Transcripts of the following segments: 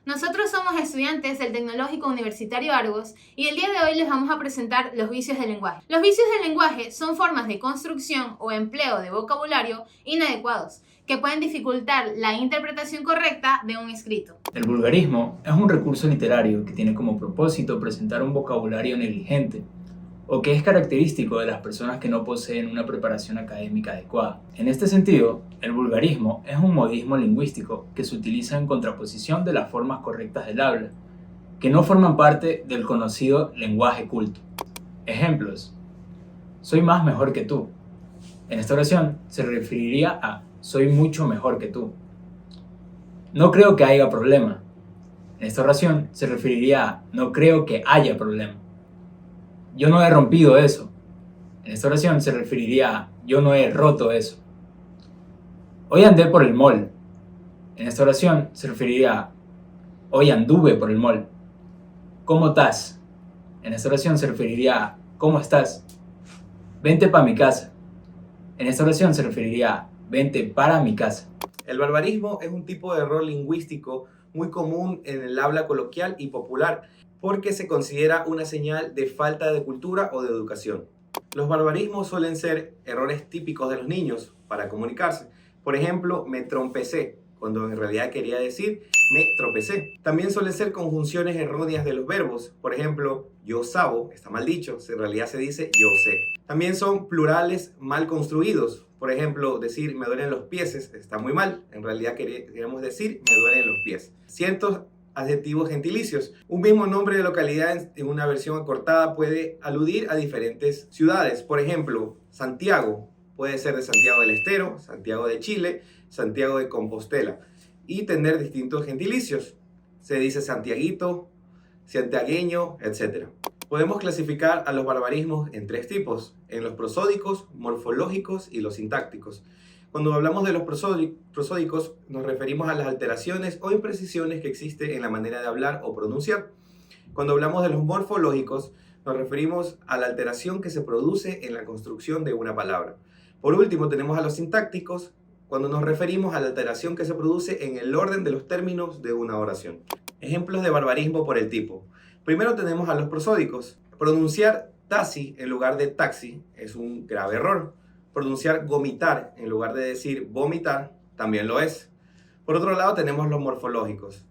Nosotros somos estudiantes del Tecnológico Universitario Argos y el día de hoy les vamos a presentar los vicios del lenguaje. Los vicios del lenguaje son formas de construcción o empleo de vocabulario inadecuados que pueden dificultar la interpretación correcta de un escrito. El vulgarismo es un recurso literario que tiene como propósito presentar un vocabulario negligente o que es característico de las personas que no poseen una preparación académica adecuada. En este sentido, el vulgarismo es un modismo lingüístico que se utiliza en contraposición de las formas correctas del habla, que no forman parte del conocido lenguaje culto. Ejemplos: soy más mejor que tú. En esta oración se referiría a soy mucho mejor que tú. No creo que haya problema. En esta oración se referiría a no creo que haya problema. Yo no he rompido eso. En esta oración se referiría a yo no he roto eso. Hoy andé por el mall. En esta oración se referiría a hoy anduve por el mall. ¿Cómo estás? En esta oración se referiría a ¿cómo estás? Vente para mi casa. En esta oración se referiría a vente para mi casa. El barbarismo es un tipo de error lingüístico muy común en el habla coloquial y popular porque se considera una señal de falta de cultura o de educación. Los barbarismos suelen ser errores típicos de los niños para comunicarse. Por ejemplo, me trompecé, cuando en realidad quería decir me tropecé. También suelen ser conjunciones erróneas de los verbos. Por ejemplo, yo sabo, está mal dicho, en realidad se dice yo sé. También son plurales mal construidos. Por ejemplo, decir me duelen los pies está muy mal. En realidad queremos decir me duelen los pies. Cientos adjetivos gentilicios. Un mismo nombre de localidad en una versión acortada puede aludir a diferentes ciudades. Por ejemplo, Santiago puede ser de Santiago del Estero, Santiago de Chile, Santiago de Compostela y tener distintos gentilicios. Se dice santiaguito, santiagueño, etc. Podemos clasificar a los barbarismos en tres tipos: en los prosódicos, morfológicos y los sintácticos. Cuando hablamos de los prosódicos nos referimos a las alteraciones o imprecisiones que existen en la manera de hablar o pronunciar. Cuando hablamos de los morfológicos nos referimos a la alteración que se produce en la construcción de una palabra. Por último tenemos a los sintácticos cuando nos referimos a la alteración que se produce en el orden de los términos de una oración. Ejemplos de barbarismo por el tipo. Primero tenemos a los prosódicos. Pronunciar taxi en lugar de taxi es un grave error. Pronunciar gomitar en lugar de decir vomitar también lo es. Por otro lado tenemos los morfológicos.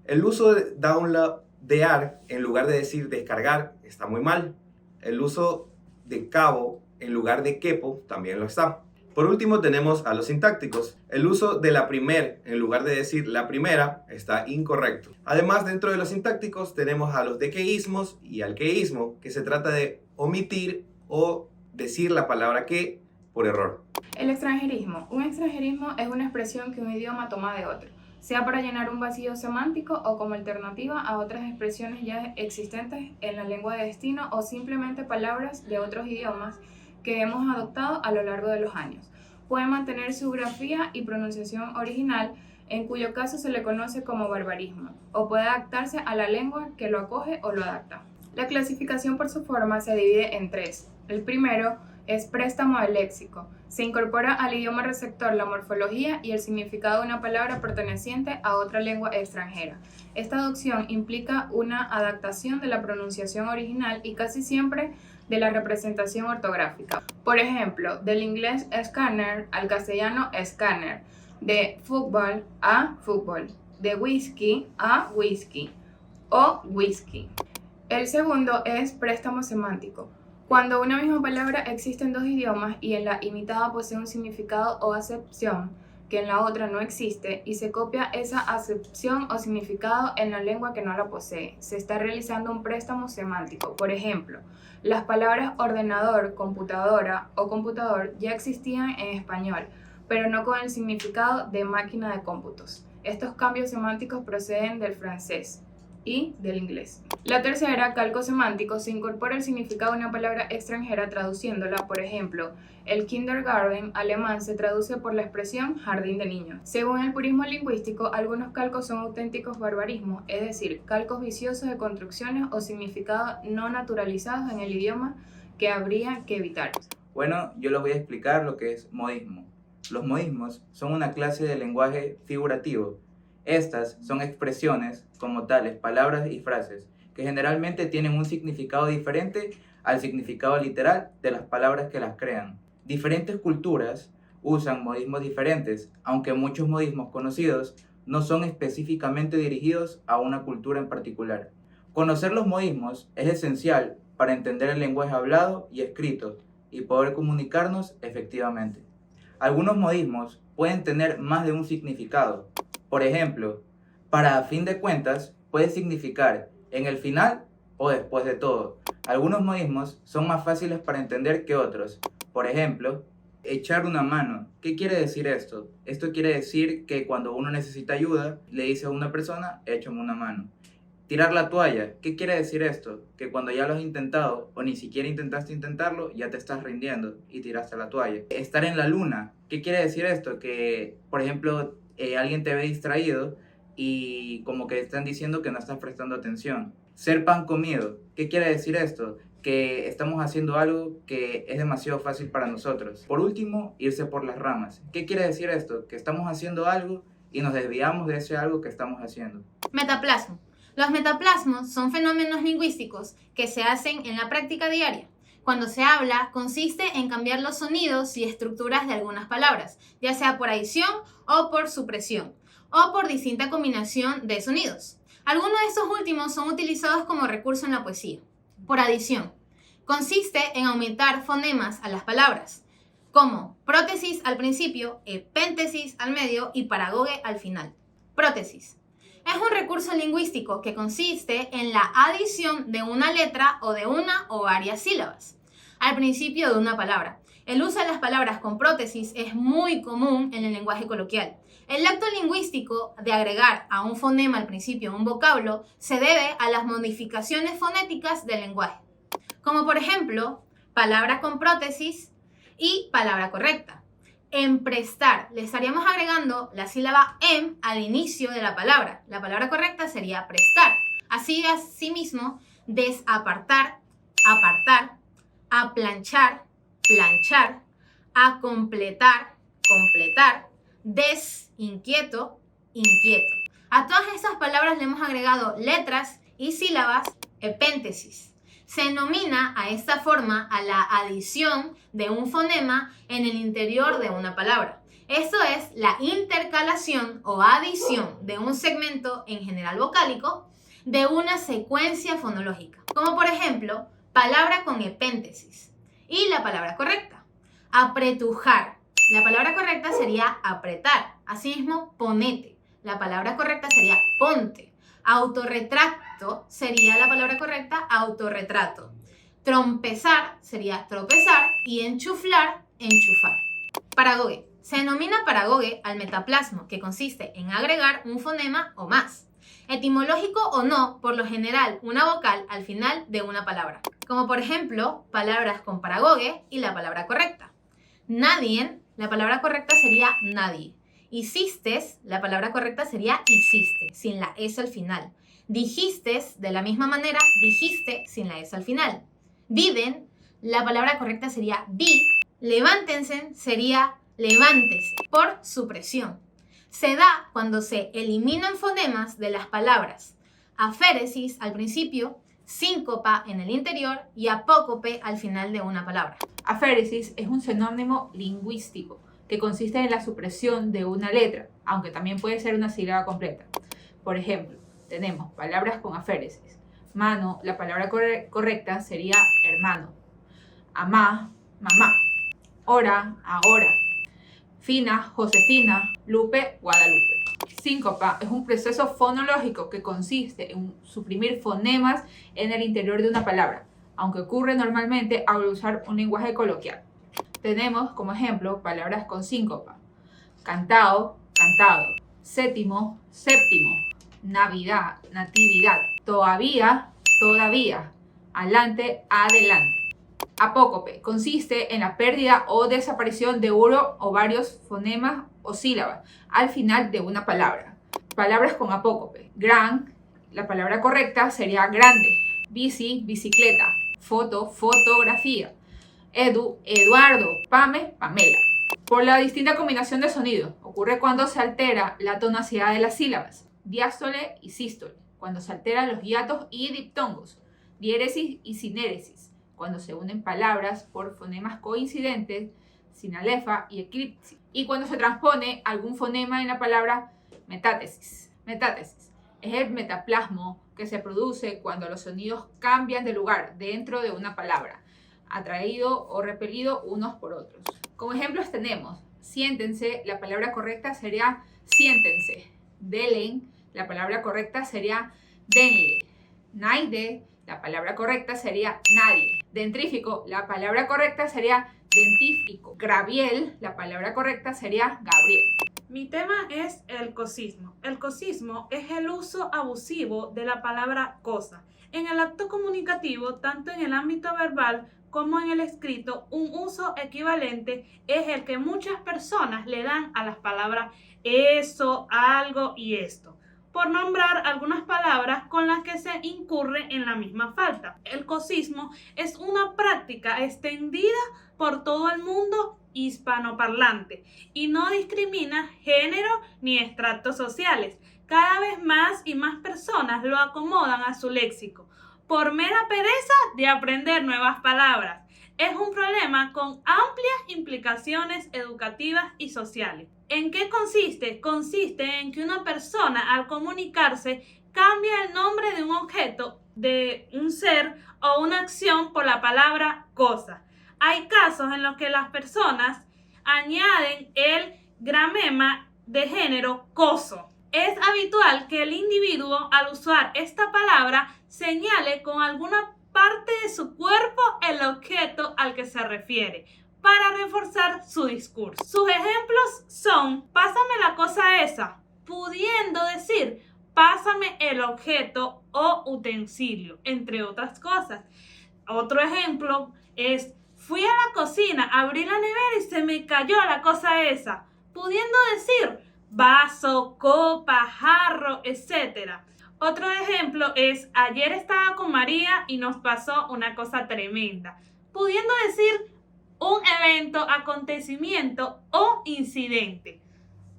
El uso de downloadear en lugar de decir descargar está muy mal. El uso de cabo en lugar de quepo también lo está. Por último tenemos a los sintácticos. El uso de la primer en lugar de decir la primera está incorrecto. Además, dentro de los sintácticos tenemos a los dequeísmos y alqueísmo, que se trata de omitir o decir la palabra que por error. El extranjerismo. Un extranjerismo es una expresión que un idioma toma de otro, sea para llenar un vacío semántico o como alternativa a otras expresiones ya existentes en la lengua de destino o simplemente palabras de otros idiomas que hemos adoptado a lo largo de los años. Puede mantener su grafía y pronunciación original, en cuyo caso se le conoce como barbarismo, o puede adaptarse a la lengua que lo acoge o lo adapta. La clasificación por su forma se divide en tres. El primero es préstamo del léxico. Se incorpora al idioma receptor la morfología y el significado de una palabra perteneciente a otra lengua extranjera. Esta adopción implica una adaptación de la pronunciación original y casi siempre de la representación ortográfica. Por ejemplo, del inglés scanner al castellano scanner, de fútbol a fútbol, de whisky a whisky o whisky. El segundo es préstamo semántico. Cuando una misma palabra existe en dos idiomas y en la imitada posee un significado o acepción que en la otra no existe y se copia esa acepción o significado en la lengua que no la posee, se está realizando un préstamo semántico. Por ejemplo, las palabras ordenador, computadora o computador ya existían en español, pero no con el significado de máquina de cómputos. Estos cambios semánticos proceden del francés y del inglés. La tercera, calco semántico, se incorpora el significado de una palabra extranjera traduciéndola. Por ejemplo, el kindergarten alemán se traduce por la expresión jardín de niños. Según el purismo lingüístico, algunos calcos son auténticos barbarismos, es decir, calcos viciosos de construcciones o significados no naturalizados en el idioma que habría que evitar. Bueno, yo les voy a explicar lo que es modismo. Los modismos son una clase de lenguaje figurativo Estas son expresiones, como tales, palabras y frases, que generalmente tienen un significado diferente al significado literal de las palabras que las crean. Diferentes culturas usan modismos diferentes, aunque muchos modismos conocidos no son específicamente dirigidos a una cultura en particular. Conocer los modismos es esencial para entender el lenguaje hablado y escrito y poder comunicarnos efectivamente. Algunos modismos pueden tener más de un significado. Por ejemplo, para a fin de cuentas puede significar en el final o después de todo. Algunos modismos son más fáciles para entender que otros. Por ejemplo, echar una mano. ¿Qué quiere decir esto? Esto quiere decir que cuando uno necesita ayuda, le dice a una persona, échame una mano. Tirar la toalla. ¿Qué quiere decir esto? Que cuando ya lo has intentado o ni siquiera intentaste intentarlo, ya te estás rindiendo y tiraste la toalla. Estar en la luna. ¿Qué quiere decir esto? Que, por ejemplo, alguien te ve distraído y como que están diciendo que no estás prestando atención. Ser pan comido. ¿Qué quiere decir esto? Que estamos haciendo algo que es demasiado fácil para nosotros. Por último, irse por las ramas. ¿Qué quiere decir esto? Que estamos haciendo algo y nos desviamos de ese algo que estamos haciendo. Metaplasmo. Los metaplasmos son fenómenos lingüísticos que se hacen en la práctica diaria. Cuando se habla, consiste en cambiar los sonidos y estructuras de algunas palabras, ya sea por adición o por supresión, o por distinta combinación de sonidos. Algunos de estos últimos son utilizados como recurso en la poesía. Por adición, consiste en aumentar fonemas a las palabras, como prótesis al principio, epéntesis al medio y paragoge al final. Prótesis. Es un recurso lingüístico que consiste en la adición de una letra o de una o varias sílabas al principio de una palabra. El uso de las palabras con prótesis es muy común en el lenguaje coloquial. El acto lingüístico de agregar a un fonema al principio de un vocablo se debe a las modificaciones fonéticas del lenguaje, como por ejemplo, palabra con prótesis y palabra correcta. En prestar, le estaríamos agregando la sílaba em al inicio de la palabra. La palabra correcta sería prestar. Así, asimismo, desapartar, apartar, aplanchar, planchar, a completar, completar, desinquieto, inquieto. A todas estas palabras le hemos agregado letras y sílabas, epéntesis. Se denomina a esta forma a la adición de un fonema en el interior de una palabra. Esto es la intercalación o adición de un segmento, en general vocálico, de una secuencia fonológica. Como por ejemplo, palabra con epéntesis y la palabra correcta. Apretujar. La palabra correcta sería apretar. Asimismo, ponete. La palabra correcta sería ponte. Autorretrato sería la palabra correcta, autorretrato. Trompezar sería tropezar y enchuflar, enchufar. Paragoge. Se denomina paragoge al metaplasmo, que consiste en agregar un fonema o más, etimológico o no, por lo general una vocal al final de una palabra. Como por ejemplo, palabras con paragoge y la palabra correcta. Nadie, la palabra correcta sería nadie. Hiciste, la palabra correcta sería hiciste, sin la S al final. Dijiste, de la misma manera, dijiste, sin la S al final. Viven, la palabra correcta sería vi. Levántense sería levántese, por supresión. Se da cuando se eliminan fonemas de las palabras. Aféresis al principio, síncopa en el interior y apócope al final de una palabra. Aféresis es un sinónimo lingüístico que consiste en la supresión de una letra, aunque también puede ser una sílaba completa. Por ejemplo, tenemos palabras con aféresis. Mano, la palabra correcta sería hermano. Amá, mamá. Hora, ahora. Fina, Josefina. Lupe, Guadalupe. Síncopa es un proceso fonológico que consiste en suprimir fonemas en el interior de una palabra, aunque ocurre normalmente al usar un lenguaje coloquial. Tenemos como ejemplo palabras con síncopa. Cantao, cantado. Séptimo, séptimo. Navidad, natividad. Todavía, todavía. Adelante, adelante. Apócope consiste en la pérdida o desaparición de uno o varios fonemas o sílabas al final de una palabra. Palabras con apócope. Gran, la palabra correcta sería grande. Bici, bicicleta. Foto, fotografía. Edu, Eduardo. Pame, Pamela. Por la distinta combinación de sonidos. Ocurre cuando se altera la tonacidad de las sílabas. Diástole y sístole, cuando se alteran los hiatos y diptongos. Diéresis y sinéresis, cuando se unen palabras por fonemas coincidentes, sinalefa y eclipsis. Y cuando se transpone algún fonema en la palabra metátesis. Metátesis es el metaplasmo que se produce cuando los sonidos cambian de lugar dentro de una palabra, atraído o repelido unos por otros. Como ejemplos tenemos siéntense, la palabra correcta sería siéntense. Delen, la palabra correcta sería denle. Naide, la palabra correcta sería nadie. Dentrífico, la palabra correcta sería dentífico. Graviel, la palabra correcta sería Gabriel. Mi tema es el cosismo. El cosismo es el uso abusivo de la palabra cosa. En el acto comunicativo, tanto en el ámbito verbal como en el escrito, un uso equivalente es el que muchas personas le dan a las palabras eso, algo y esto, por nombrar algunas palabras con las que se incurre en la misma falta. El cosismo es una práctica extendida por todo el mundo hispanoparlante y no discrimina género ni estratos sociales. Cada vez más y más personas lo acomodan a su léxico por mera pereza de aprender nuevas palabras. Es un problema con amplias implicaciones educativas y sociales. ¿En qué consiste? Consiste en que una persona al comunicarse cambia el nombre de un objeto, de un ser o una acción por la palabra cosa. Hay casos en los que las personas añaden el gramema de género coso. Es habitual que el individuo al usar esta palabra señale con alguna parte de su cuerpo el objeto al que se refiere para reforzar su discurso. Sus ejemplos son: pásame la cosa esa, pudiendo decir pásame el objeto o utensilio, entre otras cosas. Otro ejemplo es: fui a la cocina, abrí la nevera y se me cayó la cosa esa, pudiendo decir vaso, copa, jarro, etc. Otro ejemplo es: ayer estaba con María y nos pasó una cosa tremenda, pudiendo decir un evento, acontecimiento o incidente.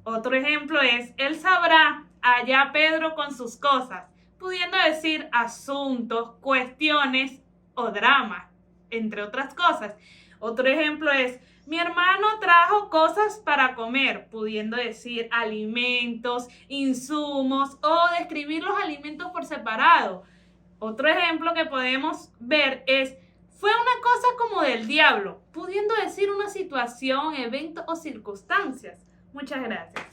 Otro ejemplo es: él sabrá, allá Pedro con sus cosas, pudiendo decir asuntos, cuestiones o dramas, entre otras cosas. Otro ejemplo es: mi hermano trajo cosas para comer, pudiendo decir alimentos, insumos o describir los alimentos por separado. Otro ejemplo que podemos ver es: fue una cosa como del diablo, pudiendo decir una situación, evento o circunstancias. Muchas gracias.